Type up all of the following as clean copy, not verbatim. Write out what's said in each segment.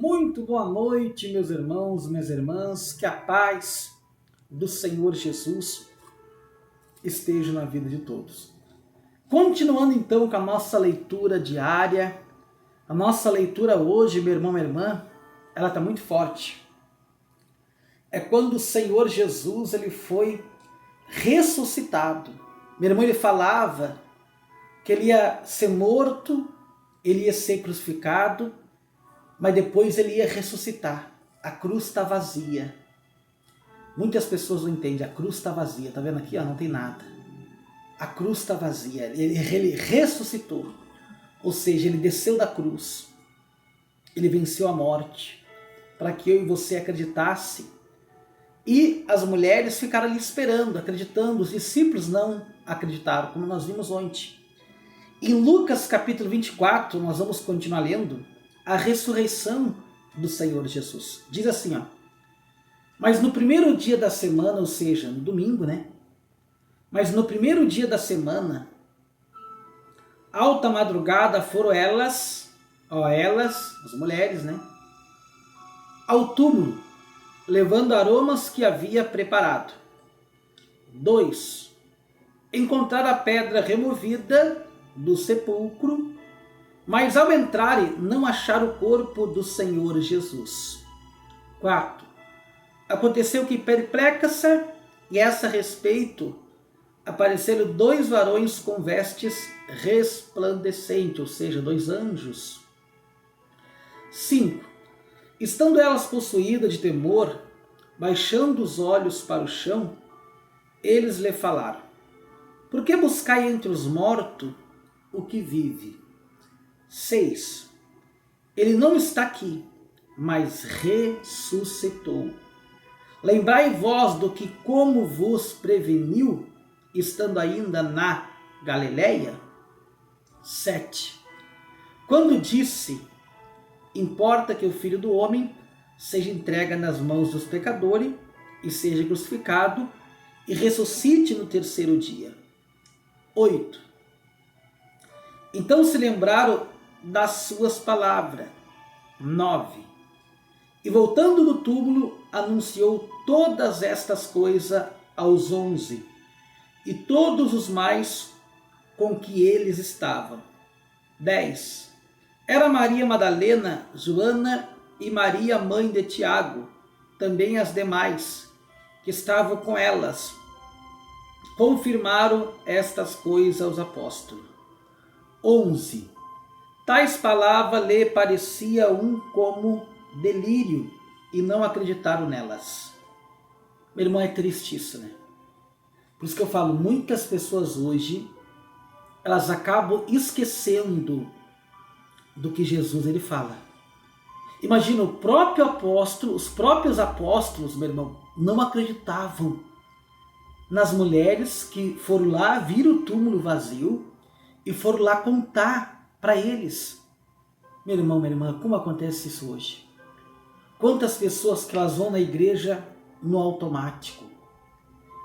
Muito boa noite, meus irmãos, minhas irmãs, que a paz do Senhor Jesus esteja na vida de todos. Continuando então com a nossa leitura diária, a nossa leitura hoje, meu irmão, minha irmã, ela está muito forte. É quando o Senhor Jesus ele foi ressuscitado. Meu irmão, ele falava que ele ia ser morto, ele ia ser crucificado, mas depois ele ia ressuscitar. A cruz está vazia. Muitas pessoas não entendem, a cruz está vazia. Está vendo aqui? Ó, não tem nada. A cruz está vazia. Ele ressuscitou. Ou seja, ele desceu da cruz. Ele venceu a morte. Para que eu e você acreditasse. E as mulheres ficaram ali esperando, acreditando. Os discípulos não acreditaram, como nós vimos ontem. Em Lucas capítulo 24, nós vamos continuar lendo a ressurreição do Senhor Jesus. Diz assim, ó. Mas no primeiro dia da semana, ou seja, no domingo, né? Mas no primeiro dia da semana, alta madrugada, foram elas, as mulheres, né? Ao túmulo, levando aromas que havia preparado. 2. Encontrar a pedra removida do sepulcro, mas ao entrarem não acharam o corpo do Senhor Jesus. 4. Aconteceu que perplexa, e essa respeito, apareceram 2 varões com vestes resplandecentes, ou seja, 2 anjos. 5. Estando elas possuídas de temor, baixando os olhos para o chão, eles lhe falaram: por que buscai entre os mortos o que vive? 6. Ele não está aqui, mas ressuscitou. Lembrai vós do que como vos preveniu, estando ainda na Galileia? 7. Quando disse, importa que o Filho do Homem seja entregue nas mãos dos pecadores e seja crucificado e ressuscite no terceiro dia. 8. Então se lembraram das suas palavras. 9. E voltando do túmulo, anunciou todas estas coisas aos 11 e todos os mais com que eles estavam. 10. Era Maria Madalena, Joana e Maria, mãe de Tiago, também as demais, que estavam com elas. Confirmaram estas coisas aos apóstolos. 11. Tais palavras lhe parecia como delírio e não acreditaram nelas. Meu irmão, é triste isso, né? Por isso que eu falo, muitas pessoas hoje, elas acabam esquecendo do que Jesus ele fala. Imagina, o próprio apóstolo, os próprios apóstolos, meu irmão, não acreditavam nas mulheres que foram lá, viram o túmulo vazio e foram lá contar para eles. Meu irmão, minha irmã, como acontece isso hoje? Quantas pessoas que elas vão na igreja no automático?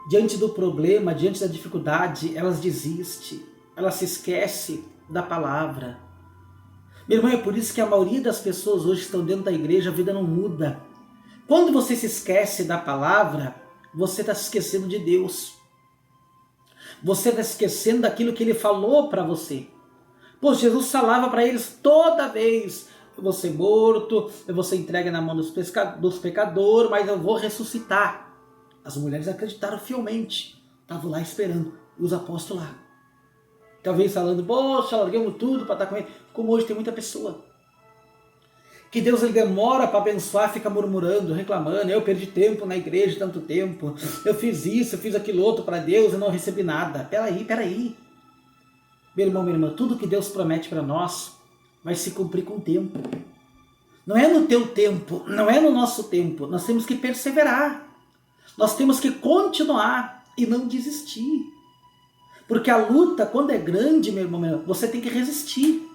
Diante do problema, diante da dificuldade, elas desistem, elas se esquecem da palavra. Meu irmão, é por isso que a maioria das pessoas hoje estão dentro da igreja, a vida não muda. Quando você se esquece da palavra, você está se esquecendo de Deus. Você está esquecendo daquilo que Ele falou para você. Pô, Jesus falava para eles toda vez: eu vou ser morto, eu vou ser entregue na mão dos pecadores, mas eu vou ressuscitar. As mulheres acreditaram fielmente, estavam lá esperando, e os apóstolos lá. Talvez falando: poxa, larguemos tudo para estar com ele. Como hoje tem muita pessoa que Deus ele demora para abençoar, fica murmurando, reclamando: eu perdi tempo na igreja, tanto tempo, eu fiz isso, eu fiz aquilo outro para Deus e não recebi nada. Peraí. Meu irmão, minha irmã, tudo que Deus promete para nós vai se cumprir com o tempo. Não é no teu tempo, não é no nosso tempo. Nós temos que perseverar. Nós temos que continuar e não desistir. Porque a luta, quando é grande, meu irmão, minha irmã, você tem que resistir.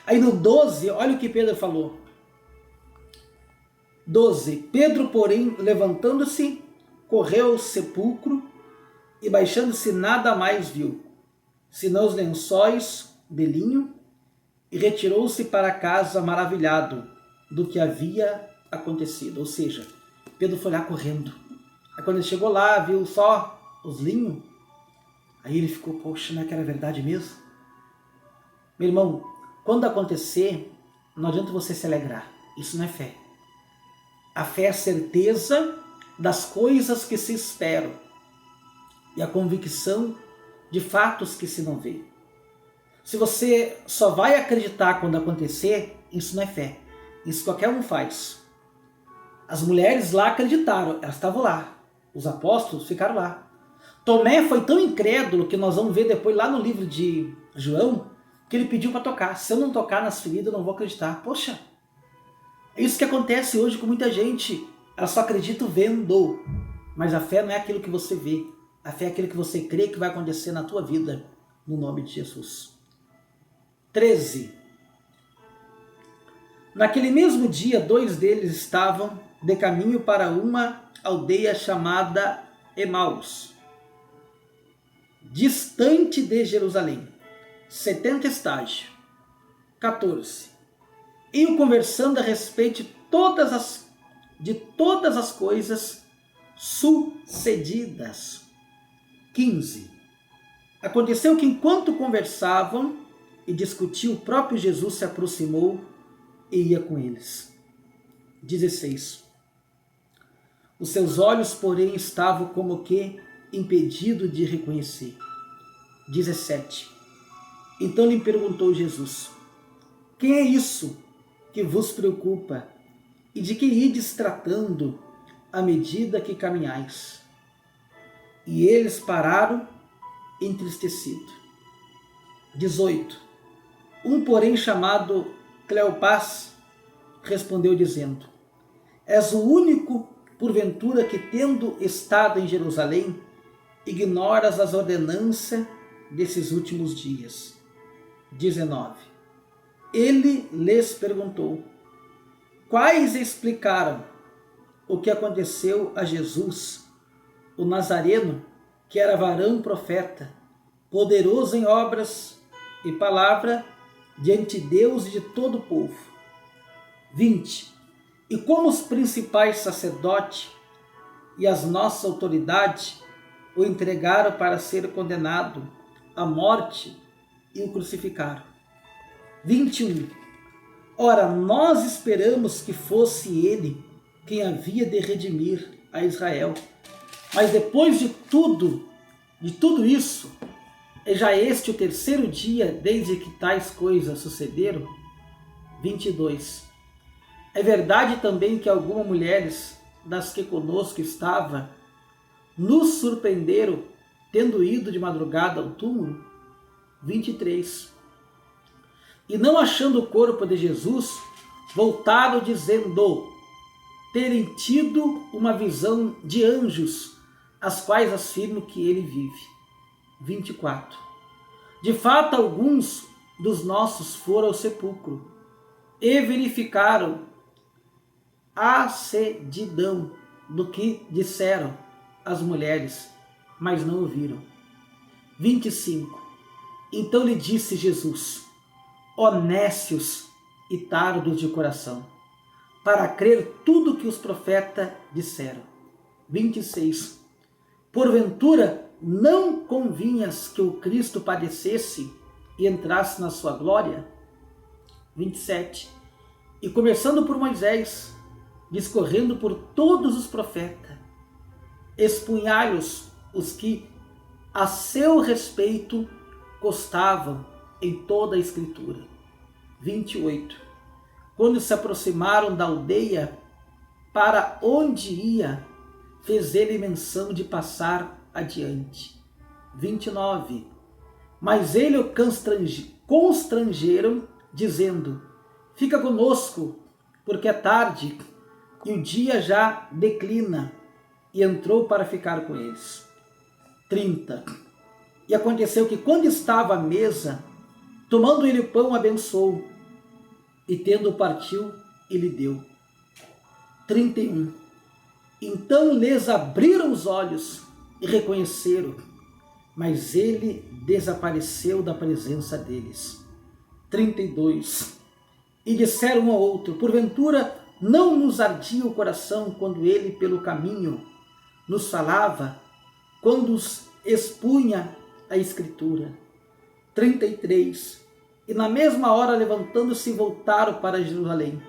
Aí no 12, olha o que Pedro falou. 12. Pedro, porém, levantando-se, correu ao sepulcro e baixando-se nada mais viu, senão os lençóis de linho, e retirou-se para casa maravilhado, do que havia acontecido. Ou seja, Pedro foi lá correndo. Aí quando ele chegou lá, viu só os linhos, aí ele ficou, poxa, não é que era verdade mesmo? Meu irmão, quando acontecer, não adianta você se alegrar. Isso não é fé. A fé é a certeza das coisas que se esperam e a convicção de fatos que se não vê. Se você só vai acreditar quando acontecer, isso não é fé. Isso qualquer um faz. As mulheres lá acreditaram, elas estavam lá. Os apóstolos ficaram lá. Tomé foi tão incrédulo que nós vamos ver depois lá no livro de João, que ele pediu para tocar. Se eu não tocar nas feridas, eu não vou acreditar. Poxa, é isso que acontece hoje com muita gente. Ela só acredita vendo. Mas a fé não é aquilo que você vê. A fé é aquilo que você crê que vai acontecer na tua vida. No nome de Jesus. 13. Naquele mesmo dia, 2 deles estavam de caminho para uma aldeia chamada Emaús, distante de Jerusalém, 70 estágios. 14. Iam conversando a respeito de todas as coisas sucedidas. 15. Aconteceu que enquanto conversavam e discutiam, o próprio Jesus se aproximou e ia com eles. 16. Os seus olhos, porém, estavam como que impedidos de reconhecer. 17. Então lhe perguntou Jesus: quem é isso que vos preocupa? E de que ides tratando à medida que caminhais? E eles pararam entristecidos. 18. Um, porém, chamado Cleopas, respondeu dizendo: és o único, porventura, que, tendo estado em Jerusalém, ignoras as ordenanças desses últimos dias. 19. Ele lhes perguntou: quais explicaram o que aconteceu a Jesus, o Nazareno, que era varão profeta, poderoso em obras e palavra diante de Deus e de todo o povo. 20. E como os principais sacerdotes e as nossas autoridades o entregaram para ser condenado à morte e o crucificaram. 21. Ora, nós esperamos que fosse ele quem havia de redimir a Israel. Mas depois de tudo isso, é já este o 3º dia desde que tais coisas sucederam? 22. É verdade também que algumas mulheres das que conosco estava nos surpreenderam tendo ido de madrugada ao túmulo? 23. E não achando o corpo de Jesus, voltaram dizendo terem tido uma visão de anjos, as quais afirmam que ele vive. 24. De fato, alguns dos nossos foram ao sepulcro e verificaram a certidão do que disseram as mulheres, mas não ouviram. 25. Então lhe disse Jesus: ó nécios e tardos de coração, para crer tudo que os profetas disseram. 26. Porventura, não convinhas que o Cristo padecesse e entrasse na sua glória? 27. E começando por Moisés, discorrendo por todos os profetas, expunhai-los os que a seu respeito constavam em toda a Escritura. 28. Quando se aproximaram da aldeia para onde ia, fez ele menção de passar adiante. 29. Mas ele o constrangeram, dizendo: fica conosco, porque é tarde e o dia já declina. E entrou para ficar com eles. 30. E aconteceu que, quando estava à mesa, tomando ele o pão, abençoou, e tendo partiu, ele deu. 31. Então lhes abriram os olhos e reconheceram, mas ele desapareceu da presença deles. 32. e disseram um ao outro: porventura não nos ardia o coração quando ele pelo caminho nos falava, quando os expunha a Escritura. 33. E na mesma hora, levantando-se, voltaram para Jerusalém,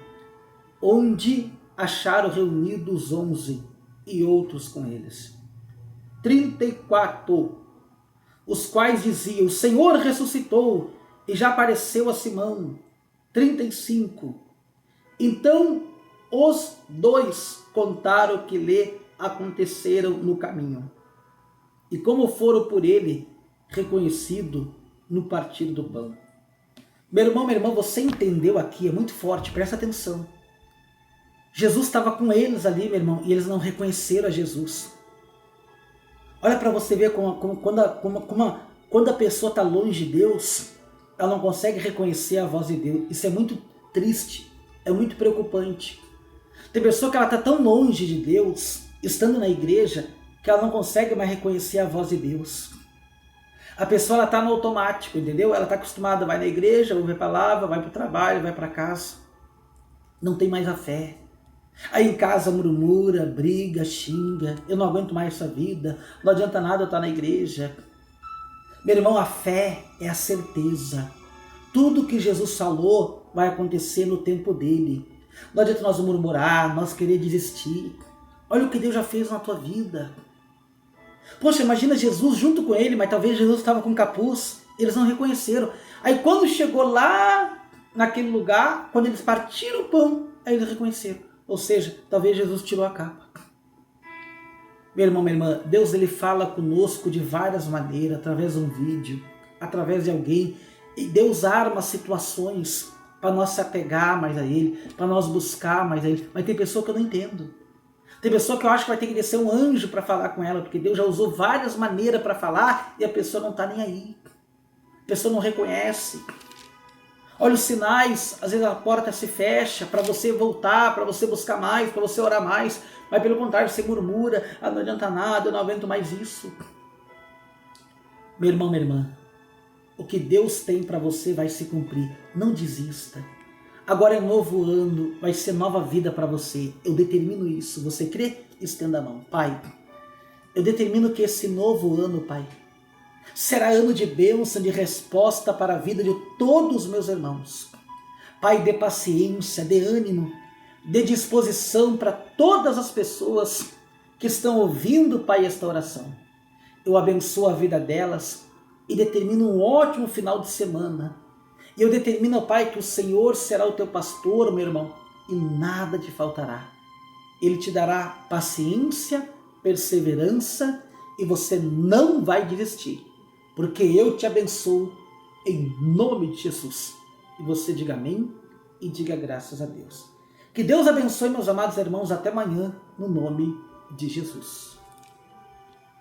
onde acharam reunidos os 11 e outros com eles. 34. Os quais diziam: o Senhor ressuscitou e já apareceu a Simão. 35. Então os dois contaram o que lhe aconteceram no caminho, e como foram por ele reconhecido no partir do pão. Meu irmão, minha irmã, você entendeu aqui, é muito forte, presta atenção. Jesus estava com eles ali, meu irmão, e eles não reconheceram a Jesus. Olha para você ver quando a pessoa está longe de Deus, ela não consegue reconhecer a voz de Deus. Isso é muito triste, é muito preocupante. Tem pessoa que ela está tão longe de Deus, estando na igreja, que ela não consegue mais reconhecer a voz de Deus. A pessoa está no automático, entendeu? Ela está acostumada, vai na igreja, ouve a palavra, vai para o trabalho, vai para casa. Não tem mais a fé. Aí em casa murmura, briga, xinga: eu não aguento mais essa vida, não adianta nada eu estar na igreja. Meu irmão, a fé é a certeza. Tudo que Jesus falou vai acontecer no tempo dele. Não adianta nós murmurar, nós querer desistir. Olha o que Deus já fez na tua vida. Poxa, imagina Jesus junto com ele, mas talvez Jesus estava com capuz, eles não reconheceram. Aí quando chegou lá naquele lugar, quando eles partiram o pão, aí eles reconheceram. Ou seja, talvez Jesus tirou a capa. Meu irmão, minha irmã, Deus ele fala conosco de várias maneiras, através de um vídeo, através de alguém. E Deus arma situações para nós se apegar mais a Ele, para nós buscar mais a Ele. Mas tem pessoa que eu não entendo. Tem pessoa que eu acho que vai ter que descer um anjo para falar com ela, porque Deus já usou várias maneiras para falar e a pessoa não está nem aí. A pessoa não reconhece. Olha os sinais, às vezes a porta se fecha para você voltar, para você buscar mais, para você orar mais, mas pelo contrário você murmura: não adianta nada, eu não aguento mais isso. Meu irmão, minha irmã, o que Deus tem para você vai se cumprir, não desista. Agora é novo ano, vai ser nova vida para você, eu determino isso. Você crê? Estenda a mão. Pai, eu determino que esse novo ano, Pai, será ano de bênção, de resposta para a vida de todos os meus irmãos. Pai, dê paciência, dê ânimo, dê disposição para todas as pessoas que estão ouvindo, Pai, esta oração. Eu abençoo a vida delas e determino um ótimo final de semana. E eu determino, Pai, que o Senhor será o teu pastor, meu irmão, e nada te faltará. Ele te dará paciência, perseverança e você não vai desistir. Porque eu te abençoo em nome de Jesus. E você diga amém e diga graças a Deus. Que Deus abençoe, meus amados irmãos, até amanhã, no nome de Jesus.